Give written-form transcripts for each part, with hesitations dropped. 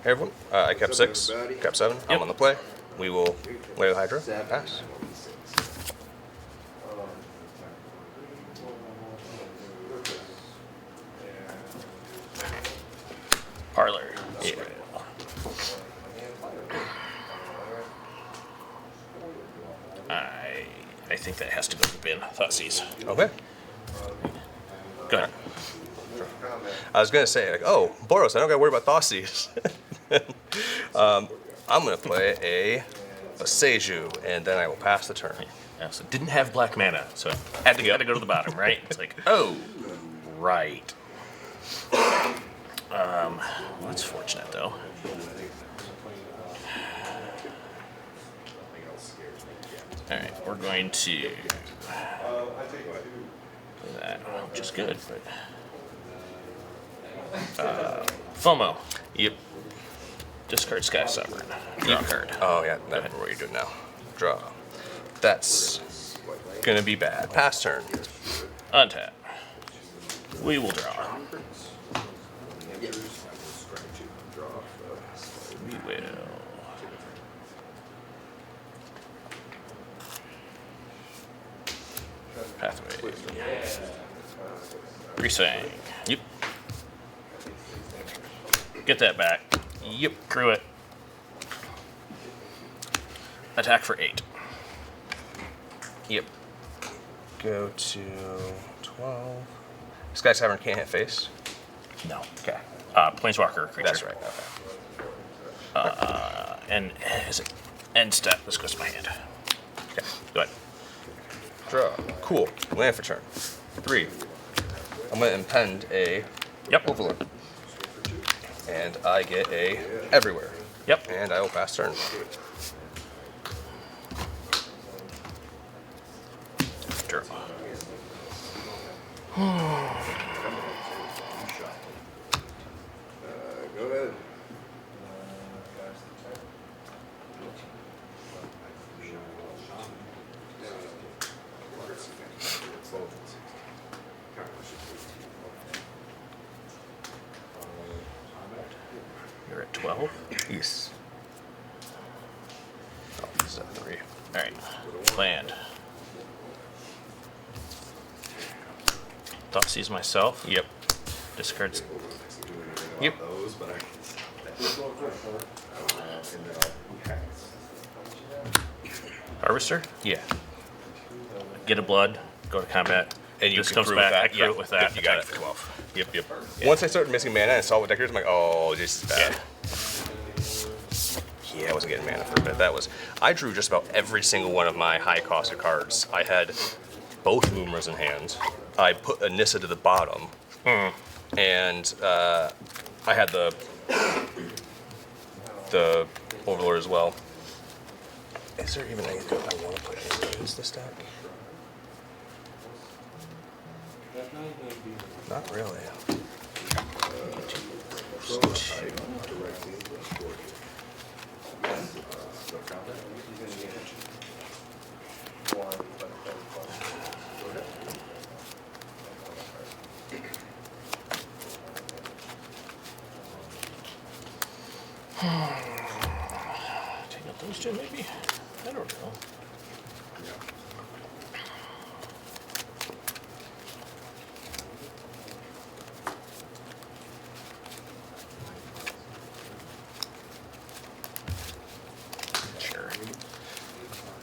Hey everyone, I kept 6, kept 7, I'm on the play. We will lay the Hydra, pass. Parlor. Yeah. I think that has to go to the bin. Thoughtseas. Okay. Go ahead. I was gonna say, like, oh, Boros, I don't gotta worry about Thoughtseas. I'm gonna play a Seiju, and then I will pass the turn. Yeah, so didn't have black mana, so had to go to the bottom, right? It's like, oh, right. That's fortunate though. All right, we're going to play that, which is good, but FOMO. Yep. Discard Sky Sovereign. Draw a card. Oh yeah, that's what you're doing now. Draw. That's gonna be bad. Pass turn. Untap. We will draw. We will. Pathway. Greasefang. Yep. Get that back. Yep. Crew it. Attack for 8. Yep. Go to 12. Sky Sovereign can't hit face. No. Okay. Planeswalker creature. That's right. Okay. And is it end step? This goes to my hand. Okay. Go ahead. Draw. Cool. Land for turn. 3. I'm gonna impend a Overlord. And I get a everywhere. Yep. And I will pass turn. Draw. Go ahead. You're at 12. Yes. Oh, this is a 3. All right. Land. Thoughtseize myself. Yep. Discards. Yep. Harvester. Yeah. Get a blood. Go to combat. And you this can comes crew back. with that. I crew Yeah. it with that. Yep, you got Attack it. for 12. Yep. Once I started missing mana and saw what deck it is, I'm like, oh, this is bad. Yeah, I wasn't getting mana for a bit. I drew just about every single one of my high costed cards. I had both Moomers in hand. I put a Nissa to the bottom. And I had the Overlord as well. Is there even anything I want to put against this deck? Not really. Take out those two, maybe? I don't know. Sure.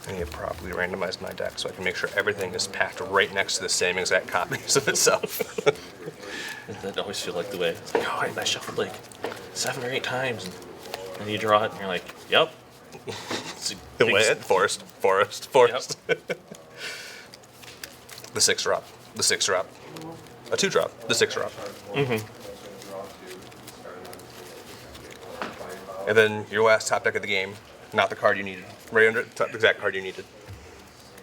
I need to properly randomize my deck so I can make sure everything is packed right next to the same exact copies of itself. That always feel like the way. It's like, oh, I shuffled like 7 or 8 times, and then you draw it, and you're like, yep. The land, forest. The 6 drop. The 6 drop. A 2 drop. The 6 drop. And then your last top deck of the game, not the card you needed. Right under it, the exact card you needed.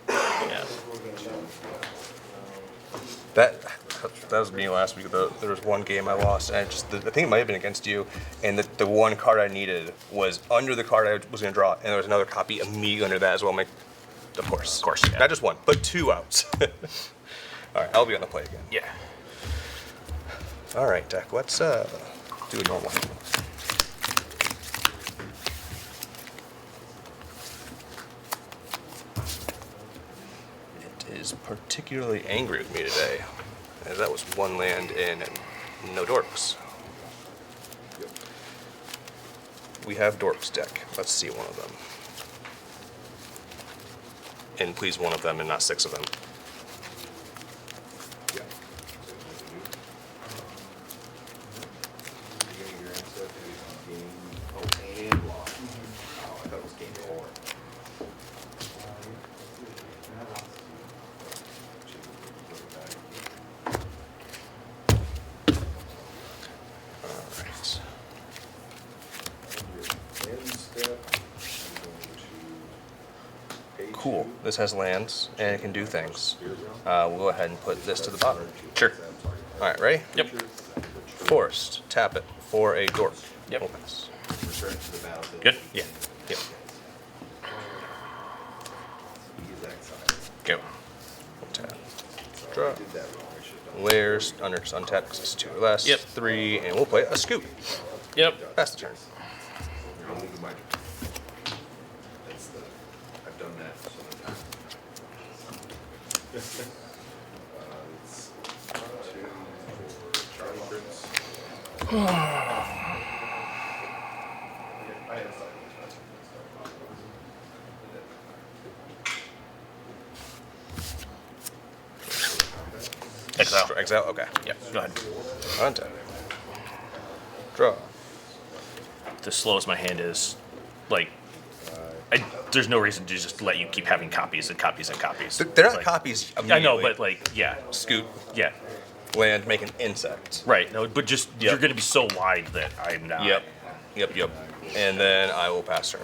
Yeah. That was me last week. There was one game I lost, and I think it might have been against you. And the one card I needed was under the card I was going to draw, and there was another copy immediately under that as well. I'm like, of course, Yeah. not just one, but 2 outs. All right, I'll be on the play again. Yeah. All right, deck. Let's do a normal. particularly angry with me today. And that was one land and no dorks. We have dorks deck. Let's see one of them. And please one of them and not 6 of them. Cool. This has lands and it can do things. We'll go ahead and put this to the bottom. Sure. All right, ready? Yep. Forced. Tap it for a dork. Yep. We'll pass. Good. Yeah. Yep. Go. Tap. Draw. Layers under untap because it's 2 or less. Yep. 3, and we'll play a scoop. Yep. Pass the turn. I've done that so many times. It's 2 for Charlie Prince. Exile. Exile? Okay. Yep. Go ahead. Untap. Draw. The slowest my hand is, like, there's no reason to just let you keep having copies and copies and copies. They're not Like, copies I immediately. know, but like, yeah, Scoot, yeah, land, make an insect. right. No, but just Yep. you're gonna be so wide that I'm not. Yep. And then I will pass turn.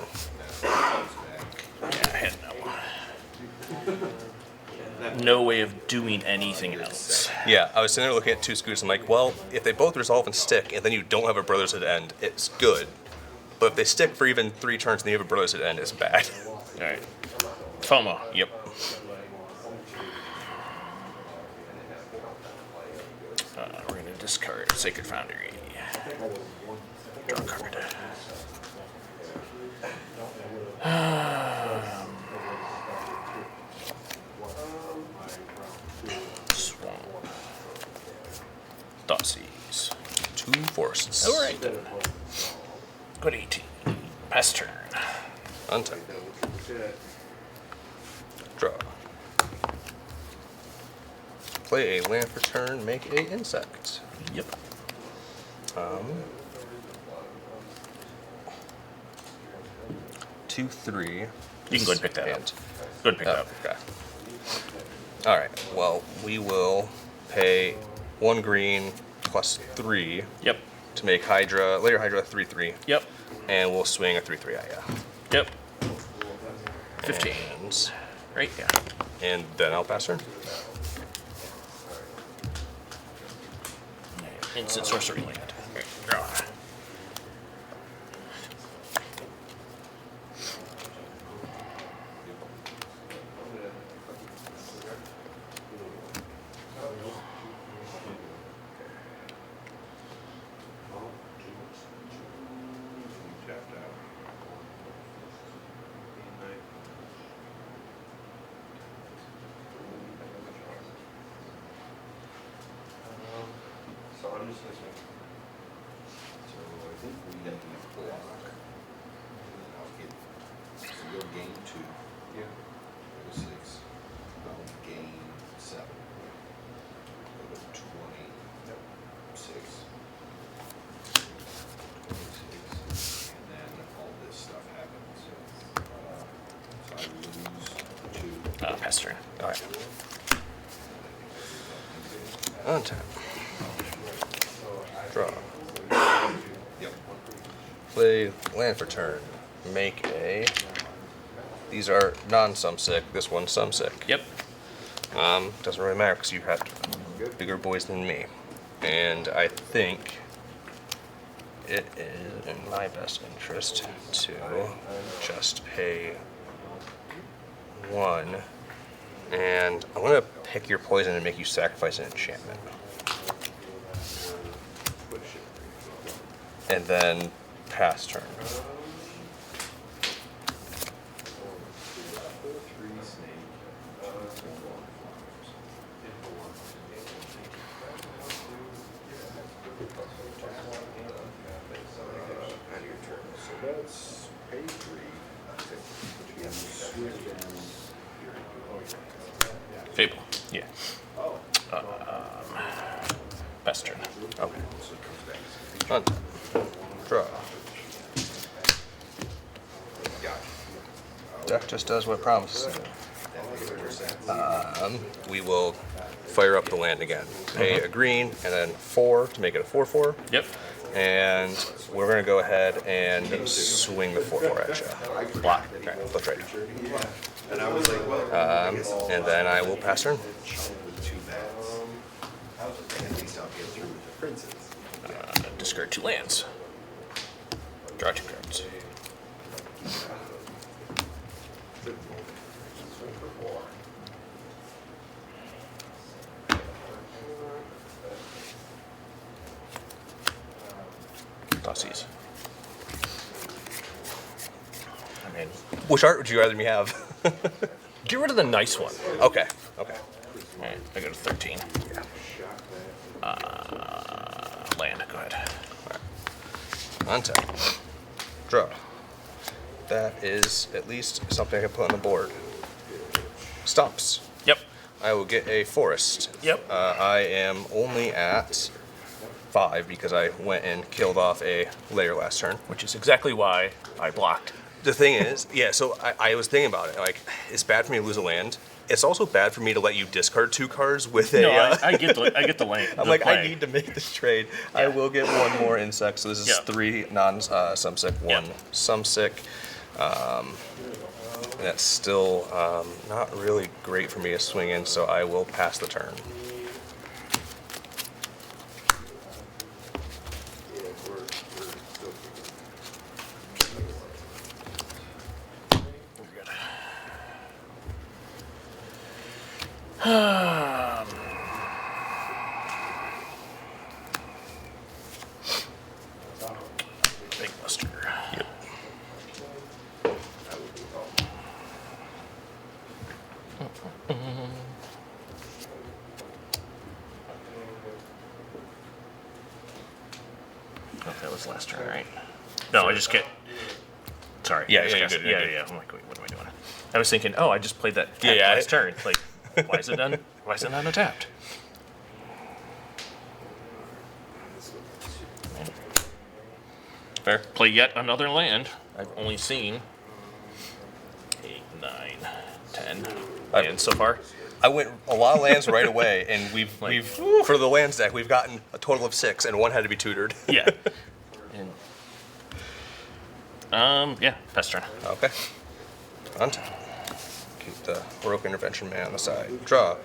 Yeah, I had no way of doing anything else. Yeah, I was sitting there looking at 2 scoots. I'm like, well, if they both resolve and stick, and then you don't have a brothers at end, it's good. But if they stick for even 3 turns and you have a brothers at end, it's bad. All right. FOMO. Yep. We're gonna discard Sacred Foundry. Draw a card. Swamp. Thoughtseize. 2 forces. All right. Good 18. Pass turn. Untap. Draw. Play a land for turn, make a insect. Yep. 2, 3. You can go ahead and pick that up. And- Go ahead and pick that Oh, up. okay. All right. Well, we will pay 1 green plus 3 Yep. to make Hydra, later Hydra 3/3, Yep. and we'll swing a 3/3 at ya. Yep. 15. Right? Yeah. And then I'll pass turn. Instant sorcery land. Right, draw. Tapped out. So I'm just listening. So I think we have to block. I'll get, so you'll gain 2. Yeah. Go to 6. I'll gain 7. Go to 26. 26. And then all this stuff happens. So I lose 2. Pass turn. All right. Untap. Draw. Yep. Play land for turn. Make a. These are non-sum sick. This one's sum sick. Yep. Doesn't really matter because you had bigger boys than me, and I think it is in my best interest to just pay 1, and I'm gonna pick your poison and make you sacrifice an enchantment, and then pass turn. 3 snake. that's pay 3. You have to switch down. Fable. Yeah. Best turn. Okay. So it comes back. Hunt. Draw. Deck just does what it promises. We will fire up the land again. Pay a green and then 4 to make it a 4/4. Yep. And we're going to go ahead and swing the 4/4 at you. Block. Okay, that's right. And I was like, well, And then I will pass turn. with 2 bats. And at least I'll get through with the princes. Discard 2 lands. Draw 2 cards. Tossies. I mean, Which art would you rather me have? get rid of the nice one. Okay, okay. Alright, I go to 13. Land, go ahead. Untap. Draw. That is at least something I can put on the board. Stumps. Yep. I will get a forest. Yep. I am only at 5 because I went and killed off a layer last turn. Which is exactly why I blocked. The thing is, yeah, so I was thinking about it. Like, it's bad for me to lose a land. It's also bad for me to let you discard 2 cards with a. No, I get the lane. I'm like, I need to make this trade. I will get 1 more insect. So this is Yeah. 3 non-sumsick, 1 Yeah. sumsick. That's still not really great for me to swing in, so I will pass the turn. Big Buster. Yep. Oh, that was last turn, right? No, I just get. Sorry. Yeah, I just yeah, cast you're it. good, you're Yeah, good. yeah. I'm like, wait, what am I doing? I was thinking, oh, I just played that Yeah, yeah, last turn. Like, why is it done? Why is it not untapped? Fair. Play yet another land. I've only seen 8, 9, 10 lands so far. I went a lot of lands right away, and we've for the lands deck we've gotten a total of 6, and 1 had to be tutored. Yeah. And, yeah, pass turn. Okay. Untap. Keep the heroic intervention man on the side. Draw.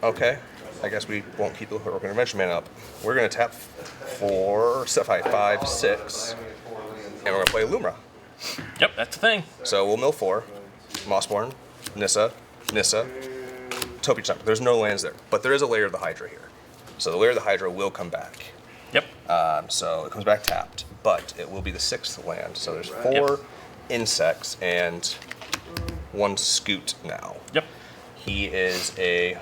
Okay. I guess we won't keep the heroic intervention man up. We're gonna tap 4, 5, 6, and we're gonna play Lumra. Yep, that's the thing. So we'll mill 4, Mossborn, Nissa, Topi Chunk. There's no lands there, but there is a layer of the Hydra here. So the layer of the Hydra will come back. Yep. So it comes back tapped, but it will be the 6th land. So there's 4 Yep. insects and 1 scoot now. Yep. He is a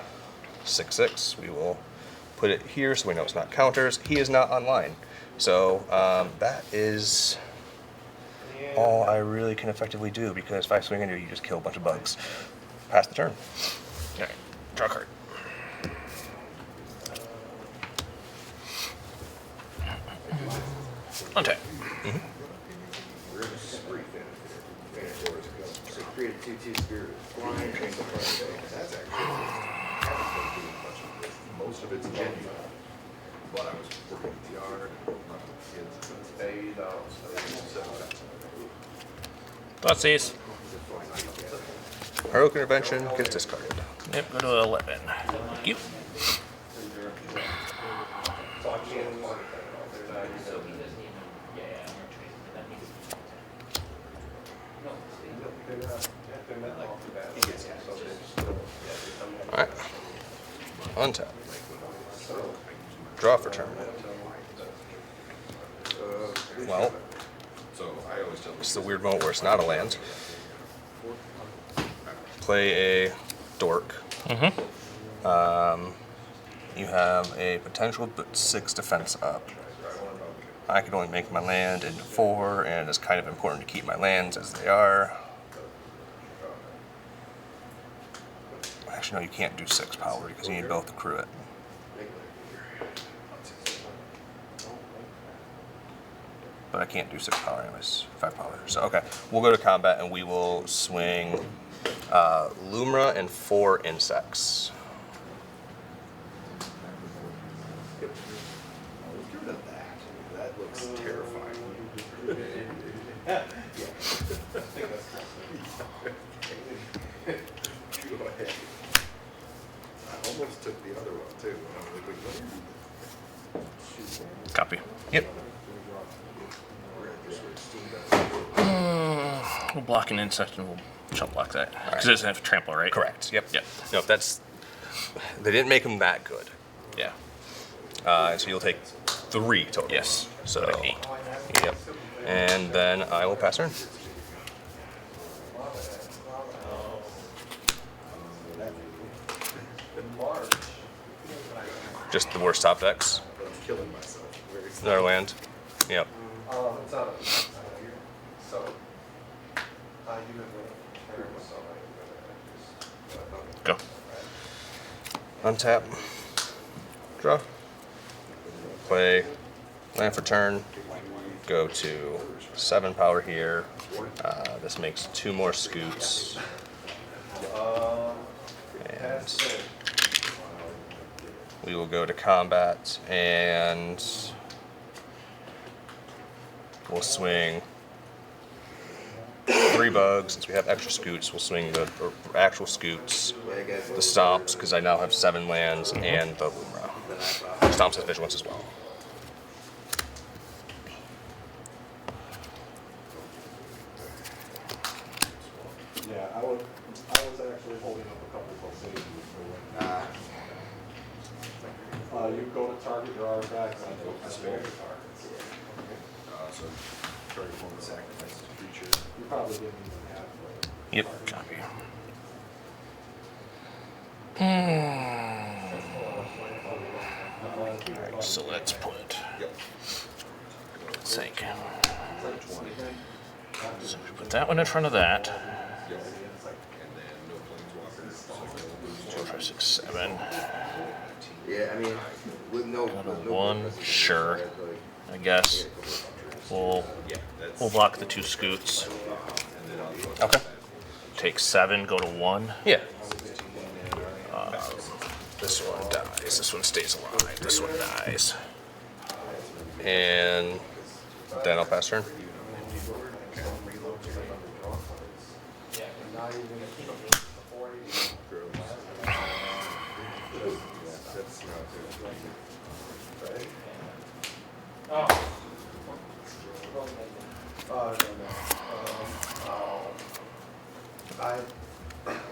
6/6. We will put it here so we know it's not counters. He is not online. So that is all I really can effectively do, because if I swing into you, you just kill a bunch of bugs. Pass the turn. All right. Draw a card. Untap. So create a 2/2 spirit. Flying, train the front. That's actually most of it's genuine. But I was working with the yard, running kids, fade out, so Thoughtseize. Heroic intervention gets discarded. Yep, go to 11. Thank you. Alright. Untap. Draw for turn. Well, So I always tell it's the weird moment where it's not a land. Play a dork. You have a potential 6 defense up. I can only make my land into 4, and it's kind of important to keep my lands as they are. Actually, no, you can't do 6 power because you need both to crew it. But I can't do 6 power anyways, 5 power. So, okay, we'll go to combat and we will swing Lumra and 4 insects. Yep. Let's get rid of that. That looks terrifying. Go ahead. I almost took the other one too. I was like, wait, Copy. Yep. We'll block an insect and we'll chump block that. Because it doesn't have trample, right? Correct. Yep. Yep. No, that's. They didn't make them that good. Yeah. So you'll take 3 total. Yes. So Like 8. Yep. And then I will pass turn. Just the worst top decks. I'm killing myself. Very Another land. Yep. It's not so I do have a terrible Go. Untap. Draw. Play land for turn. Go to 7 power here. This makes 2 more scoots. And we will go to combat and we'll swing 3 bugs. Since we have extra scoots, we'll swing the actual scoots, the stomps, because I now have 7 lands, and the Lumra. Stomps has vigilance as well. Yeah, I was actually holding up a couple of saves for when you go to target your artifacts and go to spare your targets. So, target one sacrifices a creature. You probably didn't even have Yep. Copy. Alright, so let's put Yep. sink. So we put that one in front of that. Yep. And then no planeswalkers. 4, 5, 6, 7. Yeah, I mean, with no. Go to with no 1, purpose, sure. like, I guess we'll Yeah, that's. we'll block the 2 scoots. Okay. Take 7, go to 1. Yeah. This one dies. This one stays alive. This one dies. And then I'll pass turn. That's not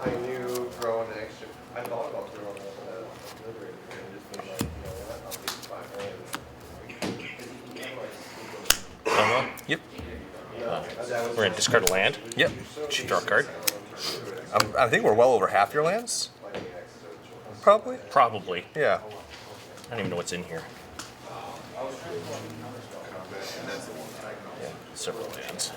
I knew throwing an extra. I thought about throwing a liberator and just being like, you know what, I'll leave 5 lands. Yep. We're gonna discard a land. Yep. Draw a card. I think we're well over half your lands. Probably. Probably. Yeah. I don't even know what's in here. Yeah, several lands.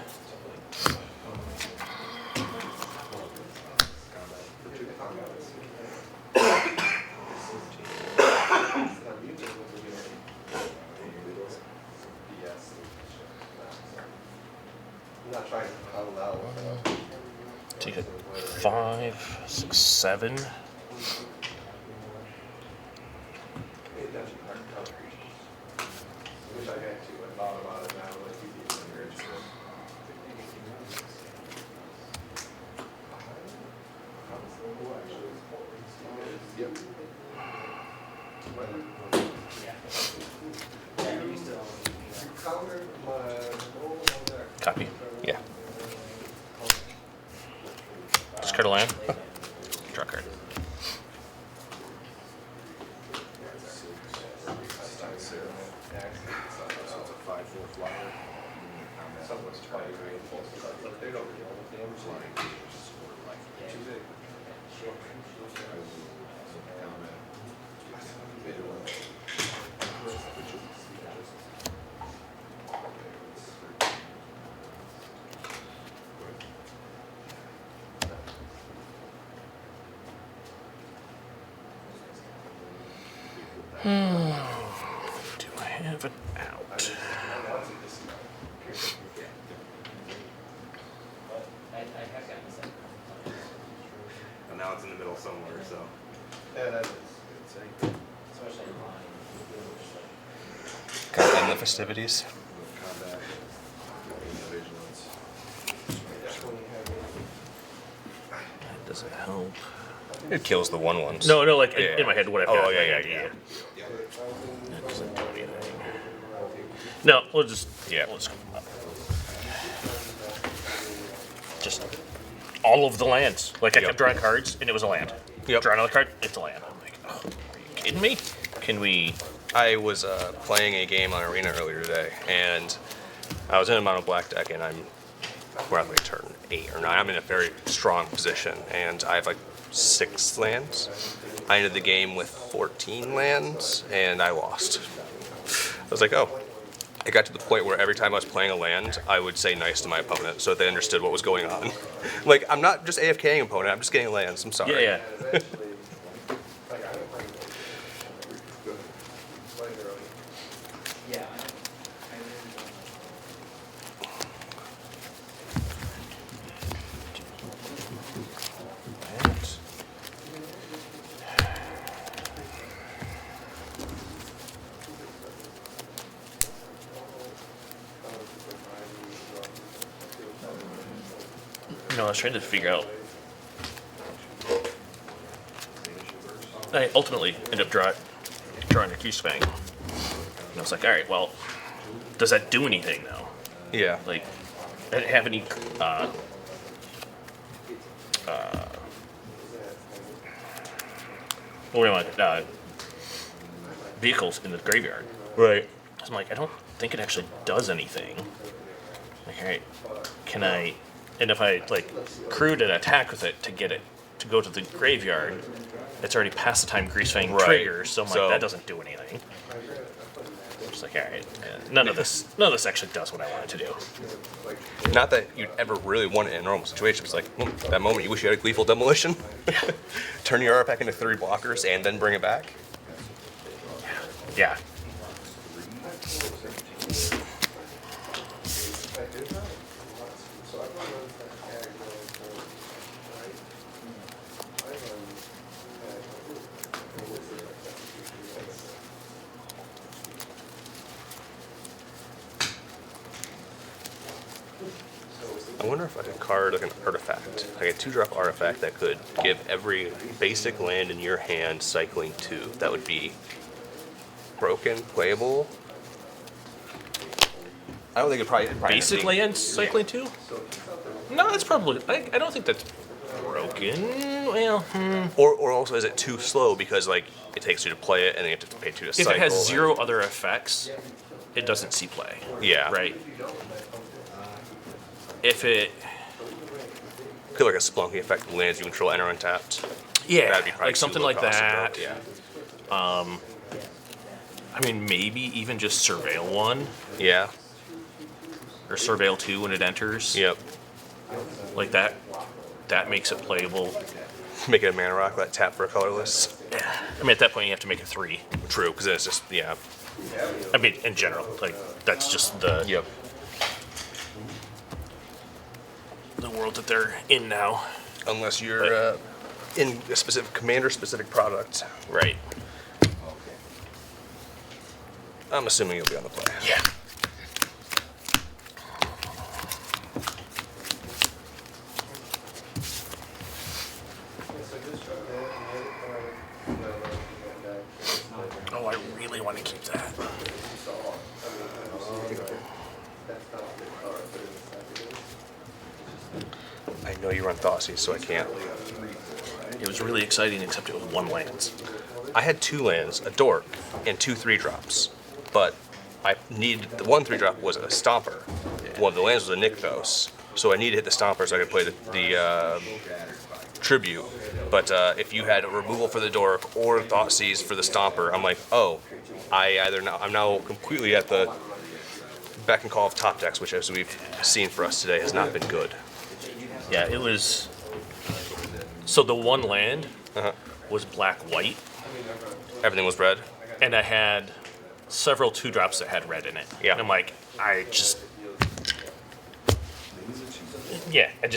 I'm not trying to huddle out. Take a 5, 6, 7. Wish I actually went thought about it now, like you did when you're interested. Yep. Countered my roll on there. Copy. Yeah. Discard a land. Draw a card. So it's a 5/4 flyer. Someone's trying to reinforce it, but they don't kill the damn flying. Do I have an out? And now it's in the middle somewhere, so. Yeah, that is. Gotta end the festivities. Combat, vigilance. That doesn't help. It kills the 1/1s. No, like Yeah. in my head, what I've Oh, got. yeah, like, yeah, idea. yeah. That doesn't do anything. No, we'll just Yeah. We'll just all of the lands. Like I Yep. kept drawing cards, and it was a land. Yep. Draw another card, it's a land. I'm like, oh, are you kidding me? Can we? I was playing a game on Arena earlier today, and I was in a mono black deck, and we're at like turn 8 or 9. I'm in a very strong position, and I have like 6 lands. I ended the game with 14 lands, and I lost. I was like, oh. It got to the point where every time I was playing a land, I would say nice to my opponent so that they understood what was going on. Like, I'm not just AFKing opponent, I'm just getting lands. I'm sorry. Yeah. No, I was trying to figure out. I ultimately ended up drawing a Greasefang. And I was like, all right, well, does that do anything now? Yeah. Like, I didn't have any what do I want? Vehicles in the graveyard. Right. So I'm like, I don't think it actually does anything. Like, all right, can I? And if I like crewed an attack with it to get it to go to the graveyard, it's already past the time Greasefang Right. triggers. So I'm like, So- that doesn't do anything. I'm just like, all right, none of this actually does what I want it to do. Not that you'd ever really want it in normal situations. Like, that moment you wish you had a Gleeful Demolition. Turn your artifact into 3 blockers and then bring it back. Yeah. I wonder if I could card like an artifact, like a 2-drop artifact that could give every basic land in your hand cycling 2. That would be broken, playable. I don't think it'd probably Basic be- land cycling 2? No, that's probably. I don't think that's broken. Well, Or also is it too slow because like it takes you to play it and then you have to pay 2 to if cycle. it has and- 0 other effects, it doesn't see play. Yeah. Right. If it, Could like a Splunky effect of lands you control enter untapped. yeah, That'd be probably like too something low like cost to that. broke, Yeah. I mean, maybe even just Surveil 1 Yeah. or Surveil 2 when it enters. Yep. Like that. That makes it playable. Make it a mana rock, let tap for a colorless. Yeah. I mean, at that point, you have to make it 3. True, because then it's just yeah. I mean, in general, like that's just the Yep. the world that they're in now. Unless you're in a specific commander specific product. Right. I'm assuming you'll be on the play. Yeah. Oh, I really want to keep that. I know you run Thoughtseizes, so I can't. It was really exciting, except it was 1 lands. I had 2 lands, a dork, and 2 3-drops. But I needed the 1 3-drop was a Stomper. One of the lands was a Nykthos. So I needed to hit the Stomper so I could play the Tribute. But if you had a removal for the dork or Thoughtseize for the Stomper, I'm like, oh, I'm now completely at the beck and call of top decks, which as we've seen for us today has not been good. Yeah, it was. So the 1 land Uh-huh. was black-white. Everything was red. and I had several 2-drops that had red in it. Yeah. And I'm like, I just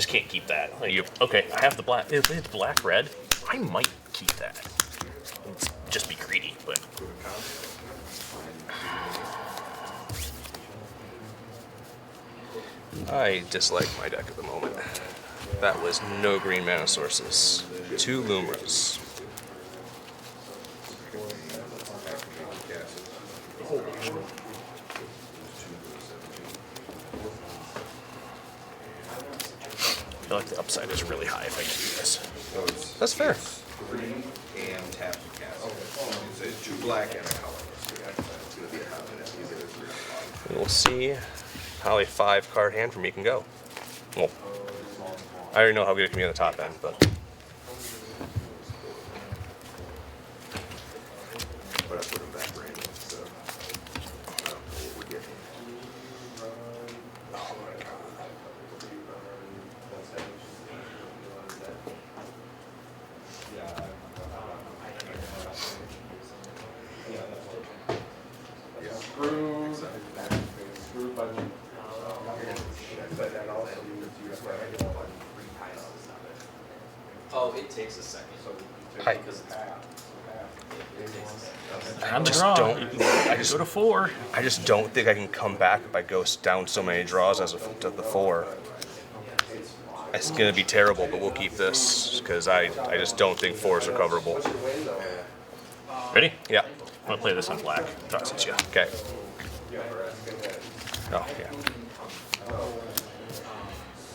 can't keep that. Like, Yep. okay, I have the black. If it's black red, I might keep that. It's just be greedy, but I dislike my deck at the moment. That was no green mana sources. 2 Lumras. I feel like the upside is really high if I do this. That's fair. 3 and tap and cast. So it's 2 black and a color. It's going to be a hot minute. These are the 3. We'll see how a 5-card hand for me can go. Well, I already know how good it can be on the top end, but But I put them back random, so I don't know what we're getting. Screwed by the. But then also you have to Oh, it takes a second. Hi. Because it's On the just draw, don't- I just go to 4. I just don't think I can come back if I go down so many draws as to the 4. It's gonna be terrible, but we'll keep this because I just don't think 4 is recoverable. Ready? Yeah. I'm gonna play this on black. Toss you. Okay. Oh yeah.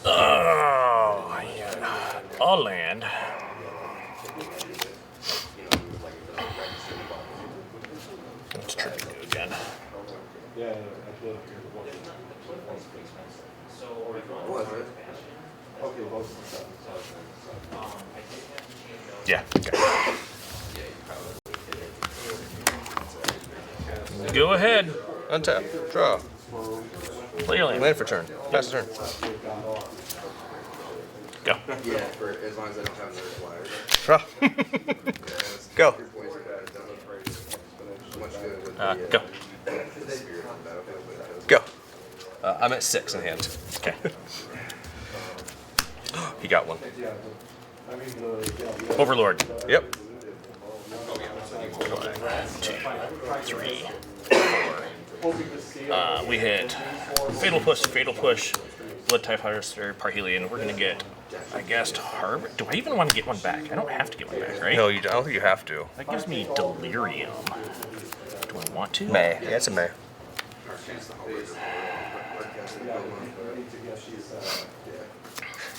Oh, yeah. All land. Let's try to go again. Yeah, I did. What was it? Okay, both. Yeah. Okay. Go ahead. Untap. Draw. Play your land. Land for turn. Pass the turn. Go. Yeah, for as long as I don't have another flyer. Draw. Go. Your points are kind of done. Much good with Go. the spirit on the battlefield, but Go. I'm at 6 in hand. Okay. He got one. Overlord. Yep. 1, 2, 3, 4. We hit Fatal Push, Blood Type Harvester, Parhelion. We're gonna get, I guess, Harbor. Do I even want to get one back? I don't have to get one back, right? No, you. I don't think you have to. That gives me Delirium. Do I want to? May. Yeah, it's a May.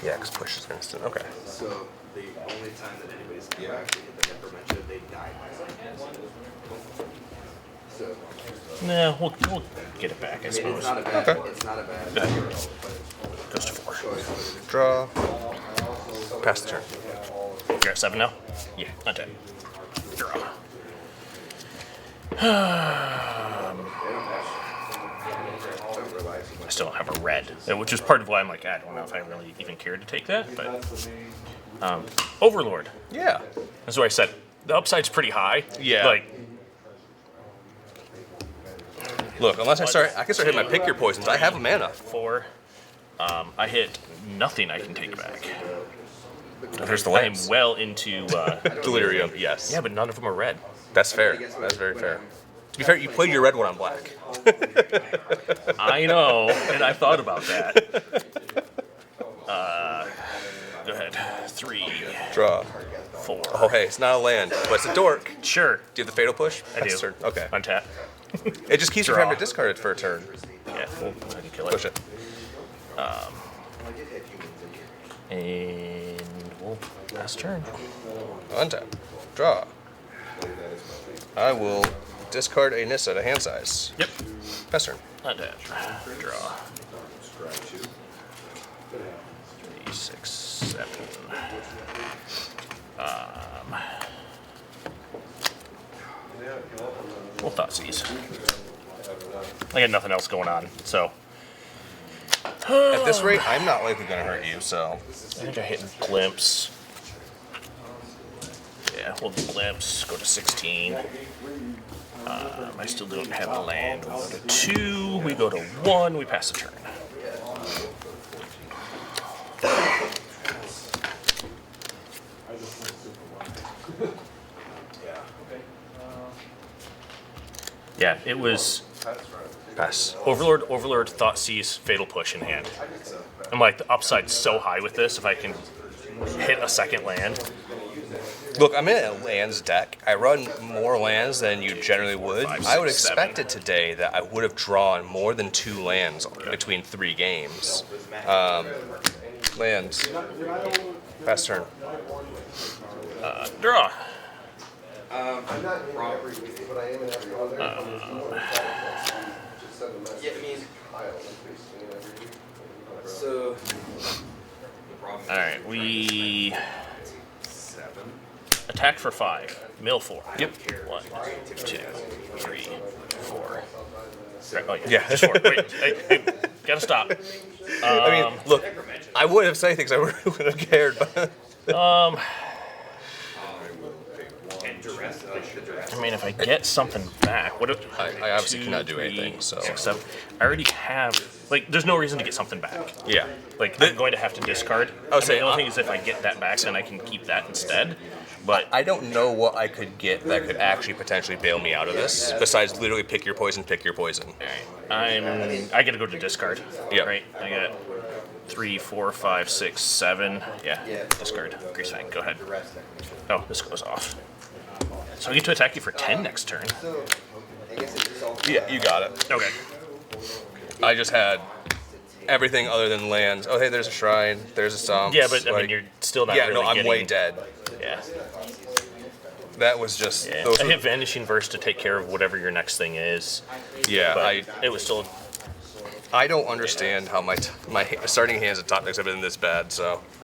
Yeah, because push is instant. Okay. So the only time that anybody's ever actually hit the necromancer, they die by lightning. so Nah, we'll get it back, I suppose. it's not a bad. Okay. It's not a bad. Goes to 4. Draw. Pass the turn. You're at 7 now? Yeah. Untap. Draw. I still don't have a red, which is part of why I'm like, I don't know if I really even care to take that, but Overlord. Yeah. That's what I said. The upside's pretty high. Yeah. Like, Look, unless I can start hitting my pick your poisons. I have a mana. 4. I hit nothing I can take back. There's the I am lands. well into. Delirium. Yes. Yeah, but none of them are red. That's fair. That's very fair. To be fair, you played your red one on black. I know, and I thought about that. Go ahead. 3, Draw. 4. Oh, hey, it's not a land, but it's a dork. Sure. Do you have the fatal push? I Pass do. the turn. Okay. Untap. It just keeps you Draw. having to discard it for a turn. Yeah, we'll go ahead and kill it. Push it. And we'll pass turn. Untap. Draw. I will discard a Nissa to hand size. Yep. Pass turn. Untap. Draw. 3, 6, 7. We'll Thoughtseize. I got nothing else going on, so. At this rate, I'm not likely going to hurt you, so. I think I hit Glimpse. Yeah, we'll do Glimpse. Go to 16. I still don't have a land. We go to 2, we go to 1, we pass the turn. Yeah, it was Pass. Overlord, Thoughtseize, Fatal Push in hand. I'm like, the upside's so high with this, if I can hit a second land. Look, I'm in a lands deck. I run more lands than you generally would. Five, I would six, expect it today that I would have drawn more than 2 lands between 3 games. Lands. Pass turn. Draw. I'm not in every, but I am in every other. Just send a message. Yeah, I mean, Kyle, that's basically in every. so the problem is Alright, we 7. attack for 5, mill 4. Yep. 1, 2, 3, 4. Oh, yeah, Yeah. just 4. Wait, hey, gotta stop. I mean, look, I would have said things I really would have cared, but And duress, like the duress. I mean, if I get something back, what if I obviously cannot do anything, so. 6, 7. I already have, like, there's no reason to get something back. yeah. Like, I'm going to have to discard. I would say, the only thing is if I get that back, then I can keep that instead. But I don't know what I could get that could actually potentially bail me out of this, besides literally pick your poison, pick your poison. I get to go to discard. Yep. Right. I got 3, 4, 5, 6, 7. Yeah. Discard. Greasefang. Go ahead. Oh, this goes off. So I get to attack you for 10 next turn. So, I guess it's just all. Yeah, you got it. Okay. I just had everything other than lands. Oh, hey, there's a shrine. There's a stomp. Yeah, but I mean, you're still not. Yeah, really no, I'm getting, way dead. Yeah. That was just. Yeah. Those I were, hit Vanishing Verse to take care of whatever your next thing is. yeah, But it was still. I don't understand how my starting hands at top decks have been this bad. So